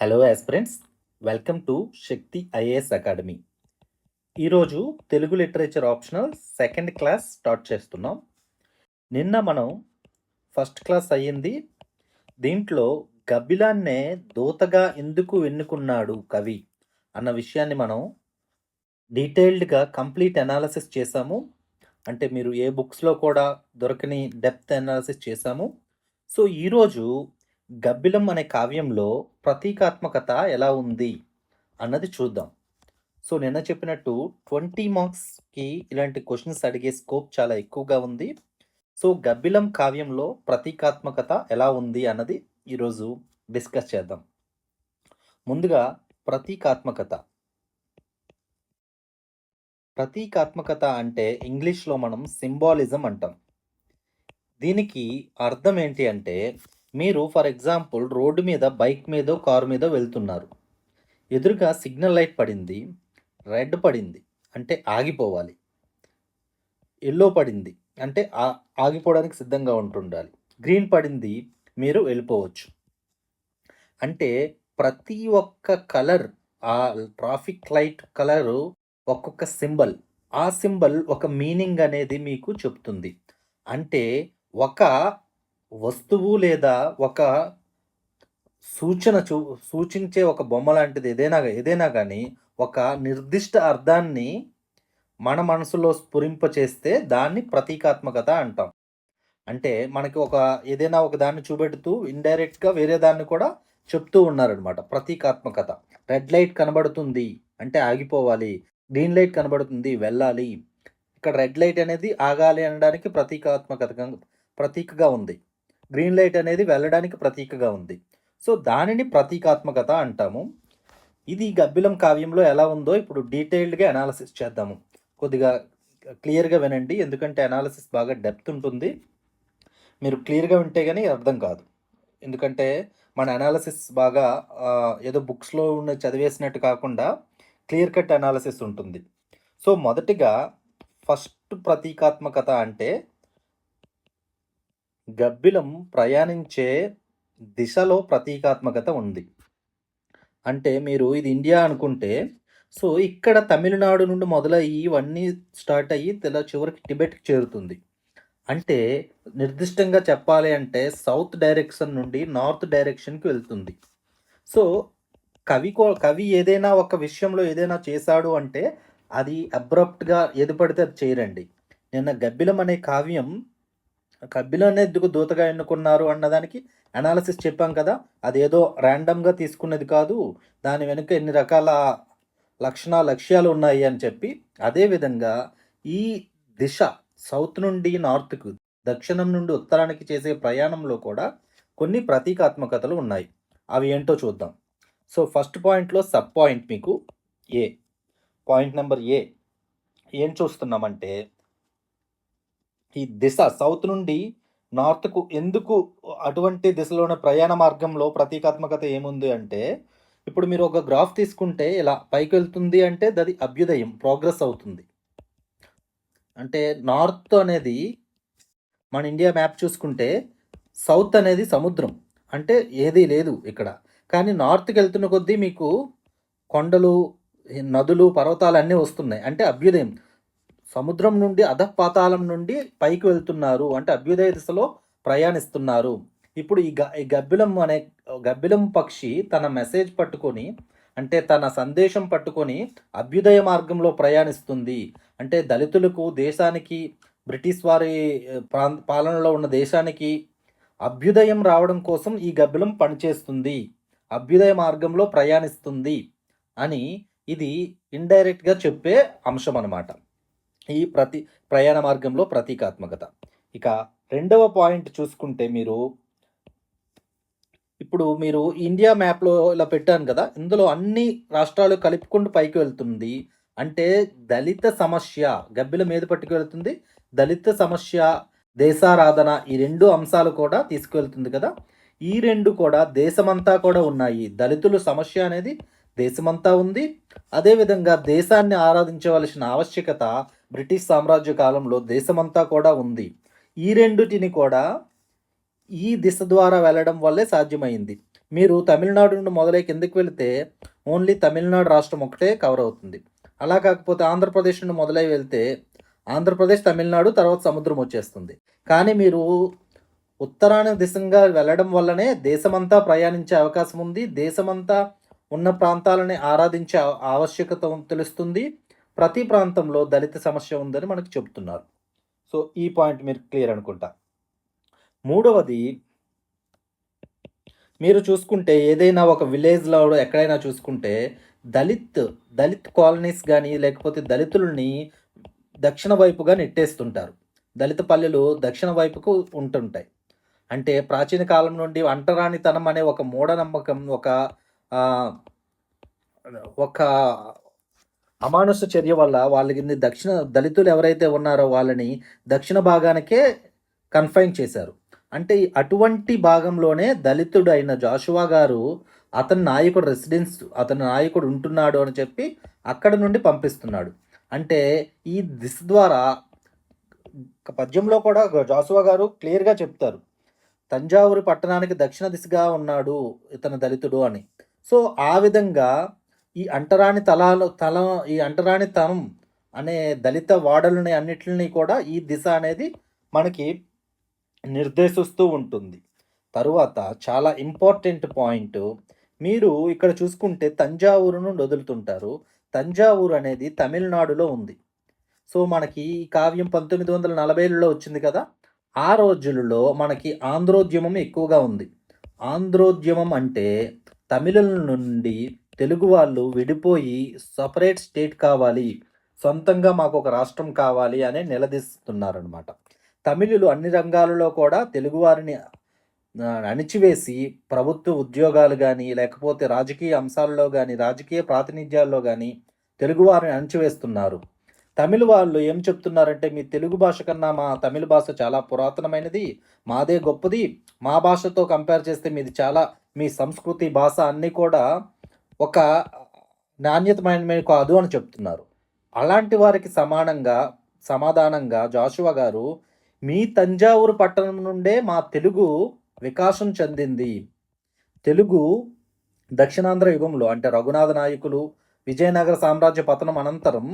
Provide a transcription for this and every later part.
Hello aspirants, welcome to Shakti IAS academy. ఈరోజు Telugu literature optional second class start చేస్తున్నాం. నిన్న మనం ఫస్ట్ క్లాస్ అయ్యింది. దీంట్లో గబ్బిలాన్నే దూతగా ఎందుకు ఎన్నుకున్నాడు కవి అన్న విషయాన్ని మనం డీటెయిల్డ్గా కంప్లీట్ అనాలిసిస్ చేశాము. అంటే మీరు ఏ బుక్స్లో కూడా దొరకని డెప్త్ అనాలిసిస్ చేశాము. సో ఈరోజు గబ్బిలం అనే కావ్యంలో ప్రతీకాత్మకత ఎలా ఉంది అన్నది చూద్దాం. సో నిన్న చెప్పినట్టు 20 మార్క్స్కి ఇలాంటి క్వశ్చన్స్ అడిగే స్కోప్ చాలా ఎక్కువగా ఉంది. సో గబ్బిలం కావ్యంలో ప్రతీకాత్మకత ఎలా ఉంది అన్నది ఈరోజు డిస్కస్ చేద్దాం. ముందుగా ప్రతీకాత్మకత. ప్రతీకాత్మకత అంటే ఇంగ్లీష్లో మనం సింబాలిజం అంటాం. దీనికి అర్థం ఏంటి అంటే, మీరు ఫర్ ఎగ్జాంపుల్ రోడ్డు మీద బైక్ మీదో కారు మీదో వెళ్తున్నారు. ఎదురుగా సిగ్నల్ లైట్ పడింది, రెడ్ పడింది అంటే ఆగిపోవాలి, ఎల్లో పడింది అంటే ఆగిపోవడానికి సిద్ధంగా ఉంటుండాలి, గ్రీన్ పడింది మీరు వెళ్ళిపోవచ్చు. అంటే ప్రతి ఒక్క కలర్, ఆ ట్రాఫిక్ లైట్ కలరు ఒక్కొక్క సింబల్, ఆ సింబల్ ఒక మీనింగ్ అనేది మీకు చెప్తుంది. అంటే ఒక వస్తువు లేదా ఒక సూచించే ఒక బొమ్మ లాంటిది ఏదైనా కానీ ఒక నిర్దిష్ట అర్థాన్ని మన మనసులో స్ఫురింపచేస్తే దాన్ని ప్రతీకాత్మకత అంటాం. అంటే మనకి ఏదైనా ఒక దాన్ని చూపెడుతూ ఇండైరెక్ట్గా వేరే దాన్ని కూడా చెప్తూ ఉన్నారనమాట. ప్రతీకాత్మకత. రెడ్ లైట్ కనబడుతుంది అంటే ఆగిపోవాలి, గ్రీన్ లైట్ కనబడుతుంది వెళ్ళాలి. ఇక్కడ రెడ్ లైట్ అనేది ఆగాలి అనడానికి ప్రతీకగా ఉంది, గ్రీన్ లైట్ అనేది వెళ్ళడానికి ప్రతీకగా ఉంది. సో దానిని ప్రతీకాత్మకత అంటాము. ఇది గబ్బిలం కావ్యంలో ఎలా ఉందో ఇప్పుడు డీటెయిల్డ్గా అనాలిసిస్ చేద్దాము. కొద్దిగా క్లియర్గా వినండి, ఎందుకంటే అనాలిసిస్ బాగా డెప్త్ ఉంటుంది. మీరు క్లియర్గా వింటే కానీ అర్థం కాదు. ఎందుకంటే మన అనాలిసిస్ బాగా ఏదో బుక్స్లో ఉన్న చదివేసినట్టు కాకుండా క్లియర్ కట్ అనాలిసిస్ ఉంటుంది. సో మొదటిగా ఫస్ట్ ప్రతీకాత్మకత అంటే గబ్బిలం ప్రయాణించే దిశలో ప్రతీకాత్మకత ఉంది. అంటే మీరు ఇది ఇండియా అనుకుంటే, సో ఇక్కడ తమిళనాడు నుండి మొదలయ్యి ఇవన్నీ స్టార్ట్ అయ్యి చివరికి టిబెట్కి చేరుతుంది. అంటే నిర్దిష్టంగా చెప్పాలి అంటే సౌత్ డైరెక్షన్ నుండి నార్త్ డైరెక్షన్కి వెళ్తుంది. సో కవి ఏదైనా ఒక విషయంలో ఏదైనా చేశాడు అంటే అది అబ్రప్ట్గా ఏది పడితే అది చేయరండి. నిన్న గబ్బిలం అనే కావ్యం, గబ్బిలం ఎందుకు దూతగా ఎన్నుకున్నారు అన్నదానికి అనాలిసిస్ చెప్పాం కదా. అదేదో ర్యాండమ్గా తీసుకున్నది కాదు, దాని వెనుక ఎన్ని రకాల లక్ష్యాలు ఉన్నాయి అని చెప్పి. అదేవిధంగా ఈ దిశ సౌత్ నుండి నార్త్కు, దక్షిణం నుండి ఉత్తరానికి చేసే ప్రయాణంలో కూడా కొన్ని ప్రతీకాత్మకతలు ఉన్నాయి. అవి ఏంటో చూద్దాం. సో ఫస్ట్ పాయింట్లో సబ్ పాయింట్ మీకు ఏ, పాయింట్ నెంబర్ ఏ ఏం చూస్తున్నామంటే, ఈ దిశ సౌత్ నుండి నార్త్కు ఎందుకు అటువంటి దిశలోని ప్రయాణ మార్గంలో ప్రతీకాత్మకత ఏముంది అంటే, ఇప్పుడు మీరు ఒక గ్రాఫ్ తీసుకుంటే ఇలా పైకి వెళ్తుంది అంటే అది అభ్యుదయం, ప్రోగ్రెస్ అవుతుంది. అంటే నార్త్ అనేది మన ఇండియా మ్యాప్ చూసుకుంటే సౌత్ అనేది సముద్రం, అంటే ఏదీ లేదు ఇక్కడ. కానీ నార్త్కి వెళ్తున్న కొద్దీ మీకు కొండలు, నదులు, పర్వతాలు అన్నీ వస్తున్నాయి, అంటే అభ్యుదయం. సముద్రం నుండి అధపాతాళం నుండి పైకి వెళ్తున్నారు అంటే అభ్యుదయ దిశలో ప్రయాణిస్తున్నారు. ఇప్పుడు ఈ గబ్బిలం పక్షి తన మెసేజ్ పట్టుకొని, అంటే తన సందేశం పట్టుకొని అభ్యుదయ మార్గంలో ప్రయాణిస్తుంది. అంటే దళితులకు, దేశానికి, బ్రిటిష్ వారి పాలనలో ఉన్న దేశానికి అభ్యుదయం రావడం కోసం ఈ గబ్బిలం పనిచేస్తుంది, అభ్యుదయ మార్గంలో ప్రయాణిస్తుంది అని ఇది ఇండైరెక్ట్గా చెప్పే అంశం అన్నమాట, ఈ ప్రయాణ మార్గంలో ప్రతీకాత్మకత. ఇక రెండవ పాయింట్ చూసుకుంటే, ఇప్పుడు మీరు ఇండియా మ్యాప్లో ఇలా పెట్టాను కదా, ఇందులో అన్ని రాష్ట్రాలు కలుపుకుంటూ పైకి వెళ్తుంది. అంటే దళిత సమస్య, గబ్బిలం మీద పట్టుకు వెళ్తుంది, దళిత సమస్య, దేశారాధన, ఈ రెండు అంశాలు కూడా తీసుకువెళ్తుంది కదా. ఈ రెండు కూడా దేశమంతా కూడా ఉన్నాయి. దళితుల సమస్య అనేది దేశమంతా ఉంది. అదేవిధంగా దేశాన్ని ఆరాధించవలసిన ఆవశ్యకత బ్రిటిష్ సామ్రాజ్య కాలంలో దేశమంతా కూడా ఉంది. ఈ రెండుటిని కూడా ఈ దిశ ద్వారా వెళ్ళడం వల్లే సాధ్యమైంది. మీరు తమిళనాడు నుండి మొదలై కిందకి వెళితే ఓన్లీ తమిళనాడు రాష్ట్రం ఒకటే కవర్ అవుతుంది. అలా కాకపోతే ఆంధ్రప్రదేశ్ నుండి మొదలై వెళ్తే ఆంధ్రప్రదేశ్, తమిళనాడు తర్వాత సముద్రం వచ్చేస్తుంది. కానీ మీరు ఉత్తరాన దిశగా వెళ్ళడం వల్లనే దేశమంతా ప్రయాణించే అవకాశం ఉంది. దేశమంతా ఉన్న ప్రాంతాలని ఆరాధించే ఆవశ్యకత తెలుస్తుంది. ప్రతి ప్రాంతంలో దళిత సమస్య ఉందని మనకు చెప్తున్నారు. సో, ఈ పాయింట్ మీరు క్లియర్ అనుకుంటా. మూడవది మీరు చూసుకుంటే ఏదైనా ఒక విలేజ్‌లో ఎక్కడైనా చూసుకుంటే దళిత్ కాలనీస్ గాని, లేకపోతే దళితులని దక్షిణ వైపుగా నెట్టేస్తుంటారు. దళిత పల్లెలు దక్షిణ వైపుకు ఉంటుంటాయి. అంటే ప్రాచీన కాలం నుండి అంటరానితనం అనే ఒక మూఢనమ్మకం, ఆహ్, ఒక అమానుష చర్య వల్ల వాళ్ళకి దళితులు ఎవరైతే ఉన్నారో వాళ్ళని దక్షిణ భాగానికే కన్ఫైన్ చేశారు. అంటే అటువంటి భాగంలోనే దళితుడైన జాషువా గారు అతని నాయకుడు ఉంటున్నాడు అని చెప్పి అక్కడి నుండి పంపిస్తున్నాడు. అంటే ఈ దిశ ద్వారా పద్యంలో కూడా జాషువా గారు క్లియర్‌గా చెప్తారు. తంజావూరు పట్టణానికి దక్షిణ దిశగా ఉన్నాడు ఇతను దళితుడు అని. సో, ఆ విధంగా ఈ అంటరానితనం అనే దళిత వాడలని అన్నిటిని కూడా ఈ దిశ అనేది మనకి నిర్దేశిస్తూ ఉంటుంది. తరువాత చాలా ఇంపార్టెంట్ పాయింట్, మీరు ఇక్కడ చూసుకుంటే తంజావూరు నుండి వదులుతుంటారు. తంజావూరు అనేది తమిళనాడులో ఉంది. సో, మనకి ఈ కావ్యం 1940లలో వచ్చింది కదా! ఆ రోజులలో మనకి ఆంధ్రోద్యమం ఎక్కువగా ఉంది. ఆంధ్రోద్యమం అంటే తమిళుల నుండి తెలుగు వాళ్ళు విడిపోయి సెపరేట్ స్టేట్ కావాలి, సొంతంగా మాకొక రాష్ట్రం కావాలి అని నిలదీస్తున్నారనమాట. తమిళులు అన్ని రంగాలలో కూడా తెలుగువారిని అణిచివేసి ప్రభుత్వ ఉద్యోగాలు గానీ, లేకపోతే రాజకీయ అంశాల్లో గానీ, రాజకీయ ప్రాతినిధ్యాల్లో గానీ తెలుగువారిని అణిచివేస్తున్నారు. తమిళ్ వాళ్ళు ఏం చెప్తున్నారంటే, మీ తెలుగు భాష కన్నా మా తమిళ భాష చాలా పురాతనమైనది, మాదే గొప్పది, మా భాషతో కంపేర్ చేస్తే మీ సంస్కృతి, భాష అన్నీ కూడా ఒక నాణ్యతమైనవి కాదు అని చెప్తున్నారు. అలాంటి వారికి సమాధానంగా జాషువా గారు, మీ తంజావూరు పట్టణం నుండే మా తెలుగు వికాసం చెందింది. తెలుగు దక్షిణాంధ్ర యుగంలో అంటే రఘునాథ నాయకులు, విజయనగర సామ్రాజ్య పతనం అనంతరం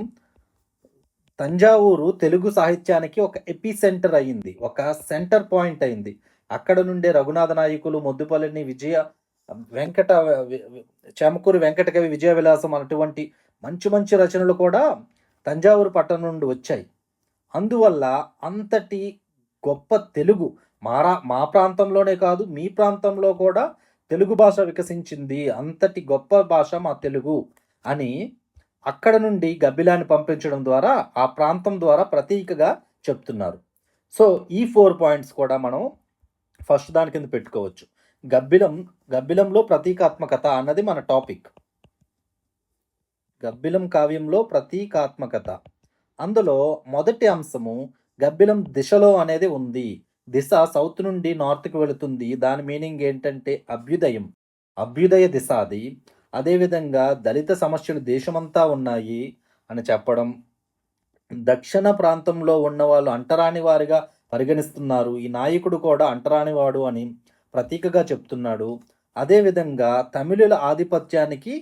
తంజావూరు తెలుగు సాహిత్యానికి ఒక ఎపిసెంటర్ అయింది. ఒక సెంటర్ పాయింట్ అయింది. అక్కడ నుండే రఘునాథ నాయకులు, మొద్దుపల్లిని చెమకూరి వెంకటకవి విజయ విలాసం అటువంటి మంచి మంచి రచనలు కూడా తంజావూరు పట్టణం నుండి వచ్చాయి. అందువల్ల అంతటి గొప్ప తెలుగు మా ప్రాంతంలోనే కాదు, మీ ప్రాంతంలో కూడా తెలుగు భాష వికసించింది. అంతటి గొప్ప భాష మా తెలుగు అని అక్కడ నుండి గబ్బిలాన్ని పంపించడం ద్వారా ఆ ప్రాంతం ద్వారా ప్రతీకగా చెప్తున్నారు. సో, ఈ 4 పాయింట్స్ కూడా మనం ఫస్ట్ దాని కింద పెట్టుకోవచ్చు. గబ్బిలంలో ప్రతీకాత్మకత అన్నది మన టాపిక్. గబ్బిలం కావ్యంలో ప్రతీకాత్మకత. అందులో మొదటి అంశము గబ్బిలం దిశలో అనేది ఉంది. దిశ సౌత్ నుండి నార్త్‌కి వెళుతుంది. దాని మీనింగ్ ఏంటంటే అభ్యుదయ దిశ అది. అదేవిధంగా దళిత సమస్యలు దేశమంతా ఉన్నాయి అని చెప్పడం. దక్షిణ ప్రాంతంలో ఉన్నవాళ్ళు అంటరాని వారిగా పరిగణిస్తున్నారు. ఈ నాయకుడు కూడా అంటరానివాడు అని ప్రతీకగా చెప్తున్నాడు. అదేవిధంగా తమిళుల ఆధిపత్యానికి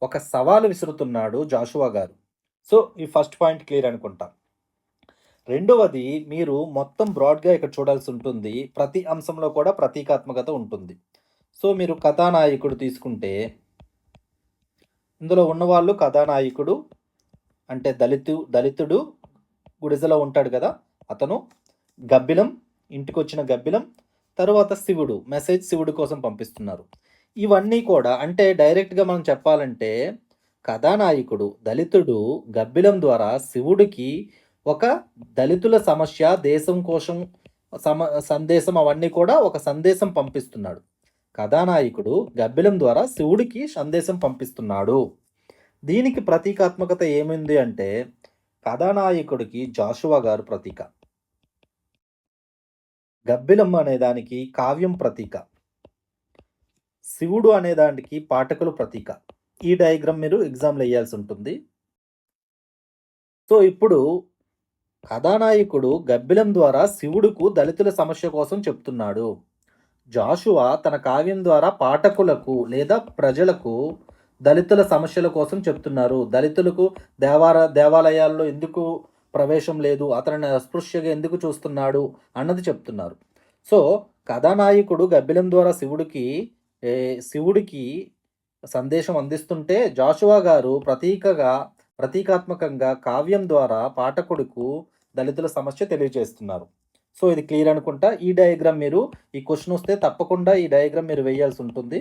ఒక సవాలు విసురుతున్నాడు జాషువా గారు. సో, ఈ ఫస్ట్ పాయింట్ క్లియర్ అనుకుంటా. రెండవది, మీరు మొత్తం బ్రాడ్‌గా ఇక్కడ చూడాల్సి ఉంటుంది. ప్రతి అంశంలో కూడా ప్రతీకాత్మకత ఉంటుంది. సో, మీరు కథానాయకుడు తీసుకుంటే ఇందులో ఉన్నవాళ్ళు కథానాయకుడు అంటే దళితుడు గుడిసెలో ఉంటాడు కదా! అతను, గబ్బిలం, ఇంటికొచ్చిన గబ్బిలం, తరువాత శివుడు కోసం పంపిస్తున్నారు. ఇవన్నీ కూడా అంటే డైరెక్ట్‌గా మనం చెప్పాలంటే కథానాయకుడు దళితుడు గబ్బిలం ద్వారా శివుడికి ఒక దళితుల సమస్య, దేశం కోసం సందేశం అవన్నీ కూడా ఒక సందేశం పంపిస్తున్నాడు. కథానాయకుడు గబ్బిలం ద్వారా శివుడికి సందేశం పంపిస్తున్నాడు. దీనికి ప్రతీకాత్మకత ఏముంది అంటే కథానాయకుడికి జాషువా గారు ప్రతీక. గబ్బిలం అనేదానికి కావ్యం ప్రతీక. శివుడు అనేదానికి పాఠకులు ప్రతీక. ఈ డయాగ్రామ్ మీరు ఎగ్జామ్‌లో ఎయ్యాల్సి ఉంటుంది. సో, ఇప్పుడు కథానాయకుడు గబ్బిలం ద్వారా శివుడుకు దళితుల సమస్య కోసం చెప్తున్నాడు. జాషువా తన కావ్యం ద్వారా పాఠకులకు లేదా ప్రజలకు దళితుల సమస్యల కోసం చెప్తున్నారు. దళితులకు దేవాలయాల్లో ఎందుకు ప్రవేశం లేదు, అతనిని అస్పృశ్యగా ఎందుకు చూస్తున్నాడు అన్నది చెప్తున్నారు. సో, కథానాయకుడు గబ్బిలం ద్వారా శివుడికి సందేశం అందిస్తుంటే, జాషువా గారు ప్రతీకాత్మకంగా కావ్యం ద్వారా పాఠకుడుకు దళితుల సమస్య తెలియజేస్తున్నారు. సో, ఇది క్లియర్ అనుకుంటా. ఈ డయాగ్రామ్ ఈ క్వెషన్ వస్తే తప్పకుండా ఈ డయాగ్రామ్ మీరు వేయాల్సి ఉంటుంది.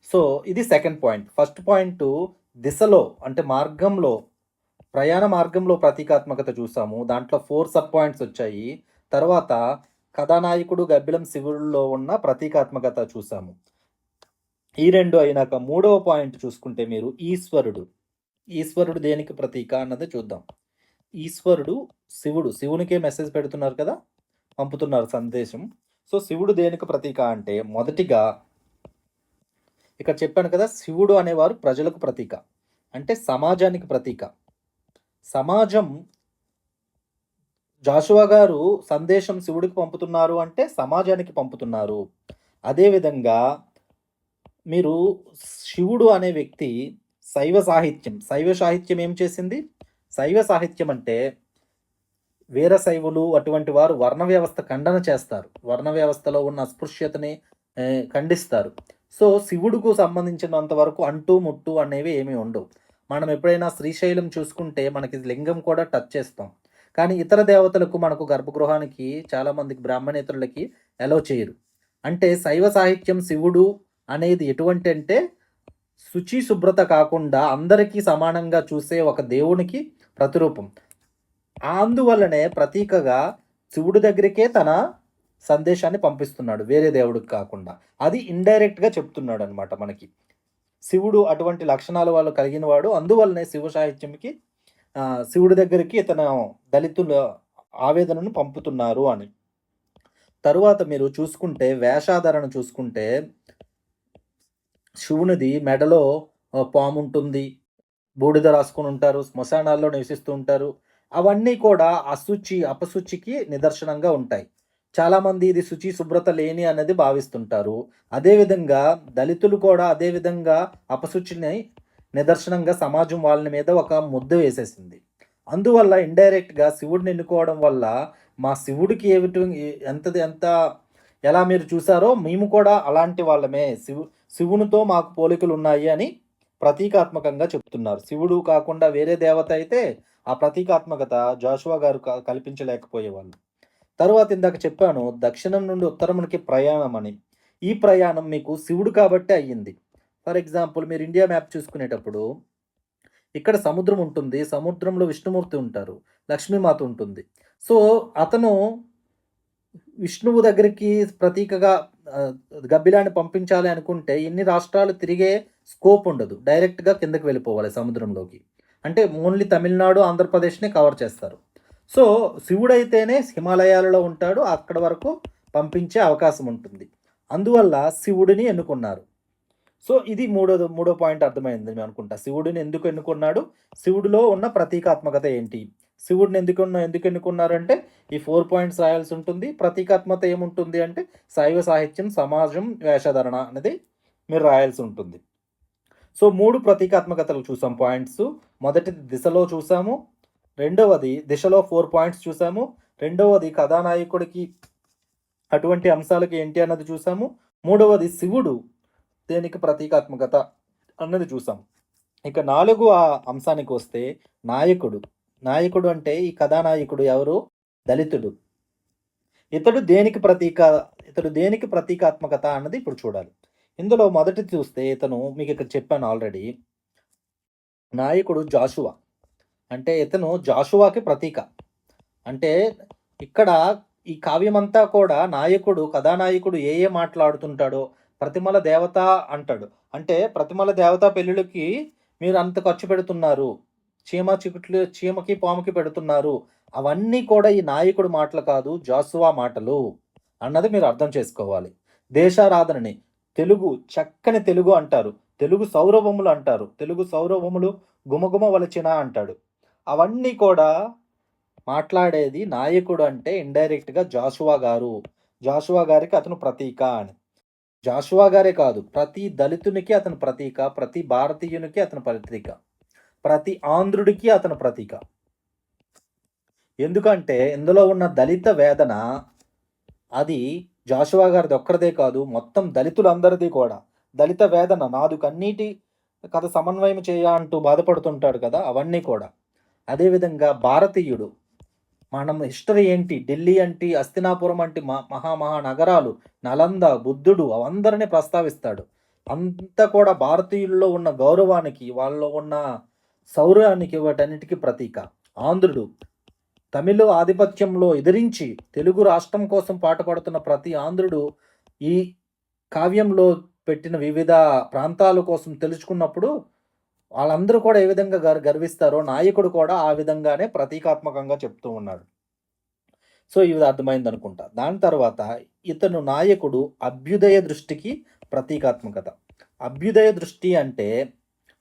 సో, ఇది సెకండ్ పాయింట్. ఫస్ట్ పాయింటు దిశలో అంటే ప్రయాణ మార్గంలో ప్రతీకాత్మకత చూసాము. దాంట్లో 4 సబ్ పాయింట్స్ వచ్చాయి. తర్వాత కథానాయకుడు గబ్బిలం శివుడిలో ఉన్న ప్రతీకాత్మకత చూసాము. ఈ 2 అయినాక మూడవ పాయింట్ చూసుకుంటే మీరు ఈశ్వరుడు దేనికి ప్రతీక అన్నది చూద్దాం. ఈశ్వరుడు శివునికే మెసేజ్ పెడుతున్నారు కదా, పంపుతున్నారు సందేశం. సో, శివుడు దేనికి ప్రతీక అంటే మొదటిగా ఇక్కడ చెప్పాను కదా, శివుడు అనేవారు ప్రజలకు ప్రతీక, అంటే సమాజానికి ప్రతీక. సమాజం జాషువా గారు సందేశం శివుడికి పంపుతున్నారు అంటే సమాజానికి పంపుతున్నారు. అదేవిధంగా మీరు శివుడు అనే వ్యక్తి శైవ సాహిత్యం ఏం చేసింది? శైవ సాహిత్యం అంటే వీరశైవులు అటువంటి వారు వర్ణ వ్యవస్థ ఖండన చేస్తారు. వర్ణ వ్యవస్థలో ఉన్న అస్పృశ్యతని ఖండిస్తారు. సో, శివుడుకు సంబంధించినంత వరకు అంటూ ముట్టు అనేవి ఏమీ ఉండవు. మనం ఎప్పుడైనా శ్రీశైలం చూసుకుంటే మనకి లింగం కూడా టచ్ చేస్తాం. కానీ ఇతర దేవతలకు మనకు గర్భగృహానికి చాలామందికి బ్రాహ్మణేతరులకి అలౌ చేయరు. అంటే శైవ సాహిత్యం శివుడు అనేది ఎటువంటి అంటే శుచి శుభ్రత కాకుండా అందరికీ సమానంగా చూసే ఒక దేవునికి ప్రతిరూపం. అందువల్లనే ప్రతీకగా శివుడి దగ్గరికే తన సందేశాన్ని పంపిస్తున్నాడు, వేరే దేవుడికి కాకుండా. అది ఇండైరెక్ట్గా చెప్తున్నాడు అనమాట మనకి. శివుడు అటువంటి లక్షణాలు వాళ్ళు కలిగిన వాడు, అందువల్లనే శివ సాహిత్యంకి శివుడి దగ్గరికి ఇతను దళితుల ఆవేదనను పంపుతున్నారు అని. తరువాత మీరు చూసుకుంటే వేషాధారణ చూసుకుంటే శివునిది మెడలో పాము ఉంటుంది, బూడిద రాసుకొని ఉంటారు, శ్మశానాల్లో నివసిస్తూ ఉంటారు. అవన్నీ కూడా అపశుచికి నిదర్శనంగా ఉంటాయి. చాలామంది ఇది శుచి శుభ్రత లేని అనేది భావిస్తుంటారు. అదేవిధంగా దళితులు కూడా అదేవిధంగా అపశుచిని నిదర్శనంగా సమాజం వాళ్ళ మీద ఒక ముద్ద వేసేసింది. అందువల్ల ఇండైరెక్ట్గా శివుడిని ఎన్నుకోవడం వల్ల మా శివుడికి ఎంత ఎలా మీరు చూసారో మేము కూడా అలాంటి వాళ్ళమే, శివునితో మాకు పోలికలు ఉన్నాయి అని ప్రతీకాత్మకంగా చెప్తున్నారు. శివుడు కాకుండా వేరే దేవత అయితే ఆ ప్రతీకాత్మకత జాషువా గారు కల్పించలేకపోయేవాళ్ళు. తరువాత ఇందాక చెప్పాను దక్షిణం నుండి ఉత్తరమునికి ప్రయాణం అని. ఈ ప్రయాణం మీకు శివుడు కాబట్టే అయ్యింది. ఫర్ ఎగ్జాంపుల్ మీరు ఇండియా మ్యాప్ చూసుకునేటప్పుడు ఇక్కడ సముద్రం ఉంటుంది, సముద్రంలో విష్ణుమూర్తి ఉంటారు, లక్ష్మీమాత ఉంటుంది. సో, అతను విష్ణువు దగ్గరికి ప్రతీకగా గబ్బిలాన్ని పంపించాలి అనుకుంటే ఇన్ని రాష్ట్రాలు తిరిగే స్కోప్ ఉండదు, డైరెక్ట్గా కిందకి వెళ్ళిపోవాలి సముద్రంలోకి. అంటే ఓన్లీ తమిళనాడు, ఆంధ్రప్రదేశ్నే కవర్ చేస్తారు. సో, శివుడైతేనే హిమాలయాలలో ఉంటాడు, అక్కడ వరకు పంపించే అవకాశం ఉంటుంది. అందువల్ల శివుడిని ఎన్నుకున్నారు. సో, ఇది మూడో పాయింట్ అర్థమైంది నేను అనుకుంటా. శివుడిని ఎందుకు ఎన్నుకున్నాడు, శివుడిలో ఉన్న ప్రతీకాత్మకత ఏంటి, శివుడిని ఎందుకు ఎన్నుకున్నారంటే ఈ 4 పాయింట్స్ రాయాల్సి ఉంటుంది. ప్రతీకాత్మకత ఏముంటుంది అంటే శైవ సాహిత్యం, సమాజం, వేషధారణ అనేది మీరు రాయాల్సి ఉంటుంది. సో, 3 ప్రతీకాత్మకతలు చూసాం పాయింట్స్. మొదటిది దిశలో చూసాము, రెండవది దిశలో 4 పాయింట్స్ చూసాము, రెండవది కథానాయకుడికి అటువంటి అంశాలకి ఏంటి అన్నది చూసాము, మూడవది శివుడు దేనికి ప్రతీకాత్మకత అన్నది చూసాం. ఇక 4వ అంశానికి వస్తే నాయకుడు అంటే ఈ కథానాయకుడు ఎవరు? దళితుడు. ఇతడు దేనికి ప్రతీకాత్మకత అన్నది ఇప్పుడు చూడాలి. ఇందులో మొదటి చూస్తే ఇతను మీకు ఇక్కడ చెప్పాను ఆల్రెడీ, నాయకుడు జాషువా. అంటే ఇతను జాషువాకి ప్రతీక. అంటే ఇక్కడ ఈ కావ్యమంతా కూడా కథానాయకుడు ఏ మాట్లాడుతుంటాడో ప్రతిమల దేవత అంటాడు. అంటే ప్రతిమల దేవత పెళ్ళిళ్ళకి మీరు అంత ఖర్చు పెడుతున్నారు, చీమకి పాముకి పెడుతున్నారు, అవన్నీ కూడా ఈ నాయకుడు మాటలు కాదు, జాషువా మాటలు అన్నది మీరు అర్థం చేసుకోవాలి. దేశారాధనని చక్కని తెలుగు అంటారు, తెలుగు సౌరభములు అంటారు, తెలుగు సౌరభములు గుమగుమ వలచిన అంటాడు. అవన్నీ కూడా మాట్లాడేది నాయకుడు అంటే ఇండైరెక్ట్గా జాషువా గారు. జాషువా గారికి అతను ప్రతీక అని. జాషువా గారే కాదు, ప్రతి దళితునికి అతను ప్రతీక, ప్రతి భారతీయునికి అతను ప్రతీక, ప్రతి ఆంధ్రుడికి అతను ప్రతీక. ఎందుకంటే ఇందులో ఉన్న దళిత వేదన అది జాషువా గారిది ఒక్కరిదే కాదు, మొత్తం దళితులందరిది కూడా. దళిత వేదన నాదు కన్నీటి కథ సమన్వయం చేయ అంటూ బాధపడుతుంటాడు కదా! అవన్నీ కూడా. అదేవిధంగా భారతీయుడు, మనం హిస్టరీ ఏంటి, ఢిల్లీ అంటే, హస్తినాపురం అంటే మహా నగరాలు, నలంద, బుద్ధుడు అవందరిని ప్రస్తావిస్తాడు. అంతా కూడా భారతీయుల్లో ఉన్న గౌరవానికి, వాళ్ళలో ఉన్న శౌర్యానికి వాటన్నిటికీ ప్రతీక. ఆంధ్రుడు తమిళ ఆధిపత్యంలో ఎదిరించి తెలుగు రాష్ట్రం కోసం పాటుపడుతున్న ప్రతి ఆంధ్రుడు ఈ కావ్యంలో పెట్టిన వివిధ ప్రాంతాల కోసం తెలుసుకున్నప్పుడు వాళ్ళందరూ కూడా ఏ విధంగా గర్విస్తారో నాయకుడు కూడా ఆ విధంగానే ప్రతీకాత్మకంగా చెప్తూ ఉన్నాడు. సో ఇది అర్థమైందనుకుంటా. దాని తర్వాత ఇతను నాయకుడు అభ్యుదయ దృష్టికి ప్రతీకాత్మకత. అభ్యుదయ దృష్టి అంటే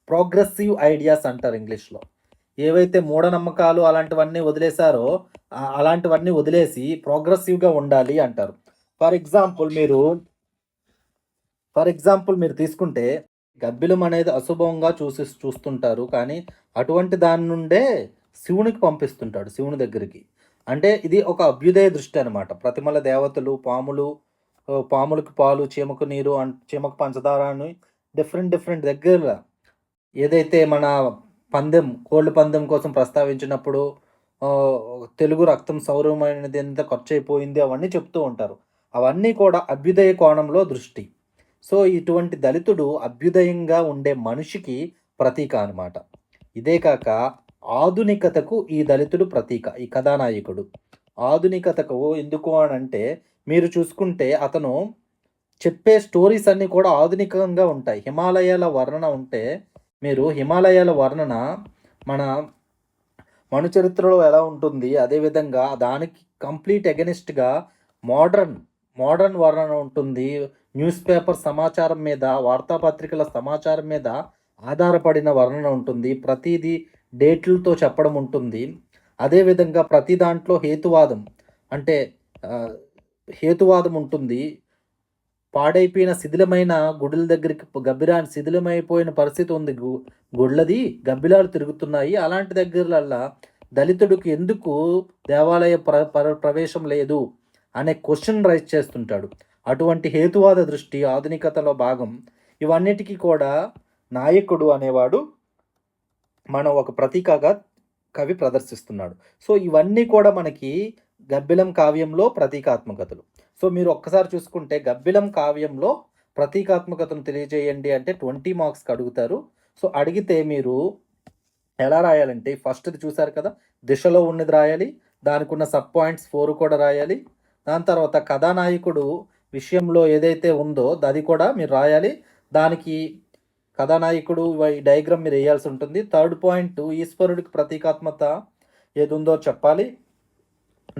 ప్రోగ్రెసివ్ ఐడియాస్ అంటారు ఇంగ్లీష్‌లో. ఏవైతే మూఢనమ్మకాలు అలాంటివన్నీ వదిలేసారో అలాంటివన్నీ వదిలేసి ప్రోగ్రెసివ్‌గా ఉండాలి అంటారు. ఫర్ ఎగ్జాంపుల్ మీరు తీసుకుంటే గబ్బిలం అనేది అశుభంగా చూస్తుంటారు. కానీ అటువంటి దాని నుండే శివునికి పంపిస్తుంటాడు, శివుని దగ్గరికి. అంటే ఇది ఒక అభ్యుదయ దృష్టి అనమాట. ప్రతిమల దేవతలు, పాములకు పాలు, చీమకు నీరు, చీమకు పంచదార అని డిఫరెంట్ దగ్గర ఏదైతే మన కోళ్ళ పందెం కోసం ప్రస్తావించినప్పుడు తెలుగు రక్తం సౌరమైనది ఎంత ఖర్చయిపోయింది అవన్నీ చెప్తూ ఉంటారు. అవన్నీ కూడా అభ్యుదయ కోణంలో దృష్టి. సో ఇటువంటి దళితుడు అభ్యుదయంగా ఉండే మనిషికి ప్రతీక అనమాట. ఇదే కాక ఆధునికతకు ఈ దళితుడు ప్రతీక, ఈ కథానాయకుడు. ఆధునికతకు ఎందుకు అనంటే మీరు చూసుకుంటే అతను చెప్పే స్టోరీస్ అన్నీ కూడా ఆధునికంగా ఉంటాయి. హిమాలయాల వర్ణన ఉంటే మీరు హిమాలయాల వర్ణన మన మను చరిత్రలో ఎలా ఉంటుంది, అదేవిధంగా దానికి కంప్లీట్ ఎగెనిస్ట్‌గా మోడర్న్ వర్ణన ఉంటుంది. న్యూస్ పేపర్ సమాచారం మీద, వార్తాపత్రికల సమాచారం మీద ఆధారపడిన వర్ణన ఉంటుంది. ప్రతీదీ డేట్లతో చెప్పడం ఉంటుంది. అదేవిధంగా ప్రతి దాంట్లో హేతువాదం ఉంటుంది. పాడైపోయిన శిథిలమైన గుడుల దగ్గరికి శిథిలమైపోయిన పరిస్థితి ఉంది గుళ్ళది, గబ్బిలాలు తిరుగుతున్నాయి. అలాంటి దగ్గరలల్లా దళితుడికి ఎందుకు దేవాలయ ప్రవేశం లేదు అనే క్వశ్చన్ రైజ్ చేస్తుంటాడు. అటువంటి హేతువాద దృష్టి ఆధునికతలో భాగం. ఇవన్నిటికీ కూడా నాయకుడు అనేవాడు మనం ఒక ప్రతీకగా కవి ప్రదర్శిస్తున్నాడు. సో ఇవన్నీ కూడా మనకి గబ్బిలం కావ్యంలో ప్రతీకాత్మకతలు. సో మీరు ఒక్కసారి చూసుకుంటే గబ్బిలం కావ్యంలో ప్రతీకాత్మకతను తెలియజేయండి అంటే 20 మార్క్స్కి అడుగుతారు. సో అడిగితే మీరు ఎలా రాయాలంటే ఫస్ట్‌ది చూసారు కదా, దిశలో ఉన్నది రాయాలి. దానికి ఉన్న సబ్ పాయింట్స్ 4 కూడా రాయాలి. దాని తర్వాత కథానాయకుడు విషయంలో ఏదైతే ఉందో అది కూడా మీరు రాయాలి. దానికి కథానాయకుడు ఈ డయాగ్రామ్ మీరు వేయాల్సి ఉంటుంది. థర్డ్ పాయింట్ ఈశ్వరుడికి ప్రతీకాత్మకత ఏదుందో చెప్పాలి.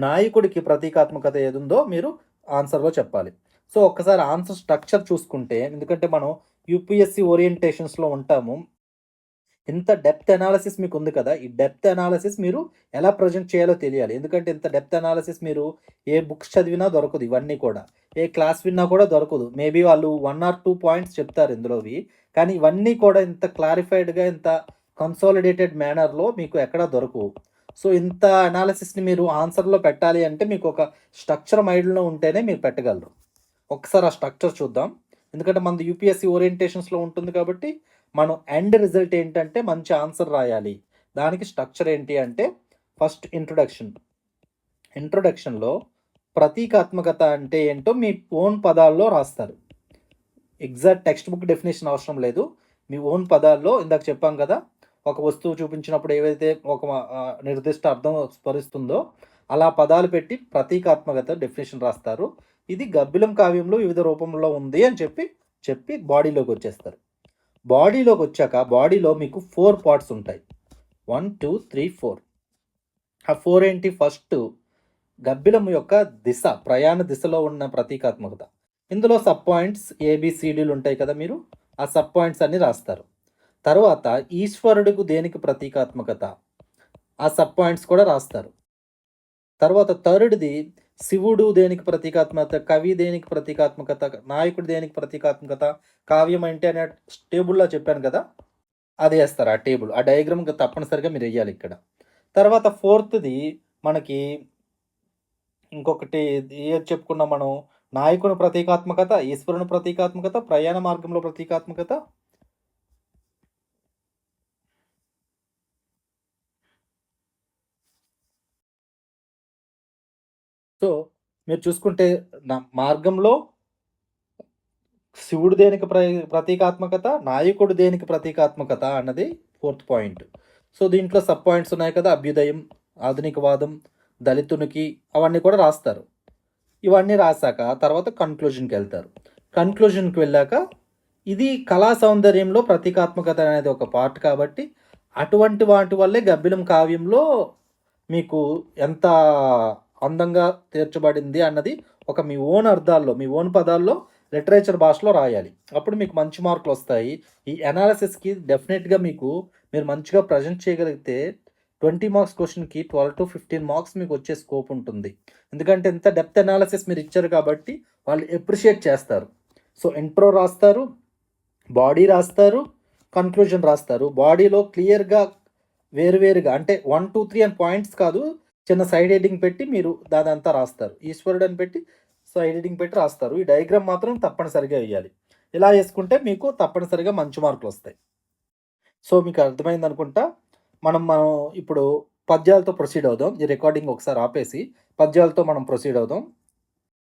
నాయకుడికి ప్రతీకాత్మకత ఏదుందో మీరు ఆన్సర్లో చెప్పాలి. సో ఒక్కసారి ఆన్సర్ స్ట్రక్చర్ చూసుకుంటే, ఎందుకంటే మనం యూపీఎస్సీ ఓరియంటేషన్స్లో ఉంటాము, ఇంత డెప్త్ అనాలిసిస్ మీకు ఉంది కదా, ఈ డెప్త్ అనాలిసిస్ మీరు ఎలా ప్రజెంట్ చేయాలో తెలియాలి. ఎందుకంటే ఇంత డెప్త్ అనాలిసిస్ మీరు ఏ బుక్స్ చదివినా దొరకదు. ఇవన్నీ కూడా ఏ క్లాస్ విన్నా కూడా దొరకదు. మేబీ వాళ్ళు 1 or 2 పాయింట్స్ చెప్తారు ఇందులోవి. కానీ ఇవన్నీ కూడా ఇంత క్లారిఫైడ్గా, ఇంత కన్సాలిడేటెడ్ మేనర్లో మీకు ఎక్కడా దొరకవు. సో ఇంత అనాలిసిస్ని మీరు ఆన్సర్లో పెట్టాలి అంటే మీకు ఒక స్ట్రక్చర్ మైండ్లో ఉంటేనే మీరు పెట్టగలరు. ఒకసారి ఆ స్ట్రక్చర్ చూద్దాం. ఎందుకంటే మనది యూపీఎస్సీ ఓరియంటేషన్స్లో ఉంటుంది కాబట్టి మనం ఎండ్ రిజల్ట్ ఏంటంటే మంచి ఆన్సర్ రాయాలి. దానికి స్ట్రక్చర్ ఏంటి అంటే ఫస్ట్ ఇంట్రొడక్షన్లో ప్రతీకాత్మకత అంటే ఏంటో మీ ఓన్ పదాల్లో రాస్తారు. ఎగ్జాక్ట్ టెక్స్ట్ బుక్ డెఫినేషన్ అవసరం లేదు. మీ ఓన్ పదాల్లో, ఇందాక చెప్పాం కదా, ఒక వస్తువు చూపించినప్పుడు ఏవైతే ఒక నిర్దిష్ట అర్థం స్ఫురిస్తుందో అలా పదాలు పెట్టి ప్రతీకాత్మకత డెఫినేషన్ రాస్తారు. ఇది గబ్బిలం కావ్యంలో వివిధ రూపంలో ఉంది అని చెప్పి బాడీలోకి వచ్చేస్తారు. బాడీలోకి వచ్చాక బాడీలో మీకు 4 పార్ట్స్ ఉంటాయి. 1, 2, 3, 4. ఆ 4 ఏంటి? ఫస్ట్ గబ్బిలం యొక్క ప్రయాణ దిశలో ఉన్న ప్రతీకాత్మకత. ఇందులో సబ్ పాయింట్స్ ఏబిసిడీలు ఉంటాయి కదా, మీరు ఆ సబ్ పాయింట్స్ అన్ని రాస్తారు. తర్వాత ఈశ్వరుడికి దేనికి ప్రతీకాత్మకత, ఆ సబ్ పాయింట్స్ కూడా రాస్తారు. తర్వాత థర్డ్ది శివుడు దేనికి ప్రతీకాత్మకత, కవి దేనికి ప్రతీకాత్మకత, నాయకుడు దేనికి ప్రతీకాత్మకత, కావ్యం అంటే అనే టేబుల్‌లో చెప్పాను కదా! అదేస్తారు ఆ టేబుల్. ఆ డయాగ్రామ్ తప్పనిసరిగా మీరెయ్యాలిక్కడ. తర్వాత ఫోర్త్‌ది మనకి ఇంకొకటి ఏది చెప్పుకున్నాం మనం? నాయకుని ప్రతీకాత్మకత, ఈశ్వరుని ప్రతీకాత్మకత, ప్రయాణ మార్గంలో ప్రతీకాత్మకత. సో, మీరు చూసుకుంటే మార్గంలో శివుడు దేనికి ప్రతీకాత్మకత, నాయకుడు దేనికి ప్రతీకాత్మకత అన్నది ఫోర్త్ పాయింట్. సో, దీంట్లో సబ్ పాయింట్స్ ఉన్నాయి కదా! అభ్యుదయం, ఆధునికవాదం, దళితునికి అవన్నీ కూడా రాస్తారు. ఇవన్నీ రాసాక తర్వాత కన్క్లూజన్‌కెళ్తారు. కన్క్లూజన్‌కి వెళ్ళాక ఇది కళా సౌందర్యంలో ప్రతీకాత్మకత అనేది ఒక పార్ట్ కాబట్టి, అటువంటి వాటి వల్లే 'గబ్బిలం' కావ్యంలో మీకు ఎంత అందంగా తీర్చబడింది అన్నది ఒక మీ ఓన్ అర్థాల్లో, మీ ఓన్ పదాల్లో లిటరేచర్ భాషలో రాయాలి. అప్పుడు మీకు మంచి మార్కులొస్తాయి. ఈ అనాలిసిస్‌కి డెఫినిట్‌గా మీరు మంచిగా ప్రెజెంట్ చేయగలిగితే 20 మార్క్స్ క్వెషన్‌కి 12-15 మార్క్స్ మీకొచ్చే స్కోప్ ఉంటుంది. ఎందుకంటే ఇంత డెప్త్ అనాలిసిస్ మీరిచ్చారు కాబట్టి వాళ్ళు అప్రిషియేట్ చేస్తారు. సో, ఇంట్రో రాస్తారు, బాడీ రాస్తారు, కన్క్లూజన్ రాస్తారు. బాడీలో క్లియర్‌గా వేరువేరుగా అంటే 1, 2, 3 అని పాయింట్స్ కాదు. చిన్న సైడ్ హెడ్డింగ్ పెట్టి మీరు దానంతా రాస్తారు. ఈశ్వరుడు అని పెట్టి సైడ్ హెడ్డింగ్ పెట్టి రాస్తారు. ఈ డయాగ్రామ్ మాత్రం తప్పనిసరిగా ఎయ్యాలి. ఇలా యేసుకుంటే మీకు తప్పనిసరిగా మంచి మార్కులొస్తాయి. సో, మీకు అర్థమైందనుకుంటా. మనం ఇప్పుడు పద్యాలతో ప్రొసీడ్ అవుదాం. ఈ రికార్డింగ్ ఒకసారి ఆపేసి పద్యాలతో మనం ప్రొసీడ్ అవుదాం.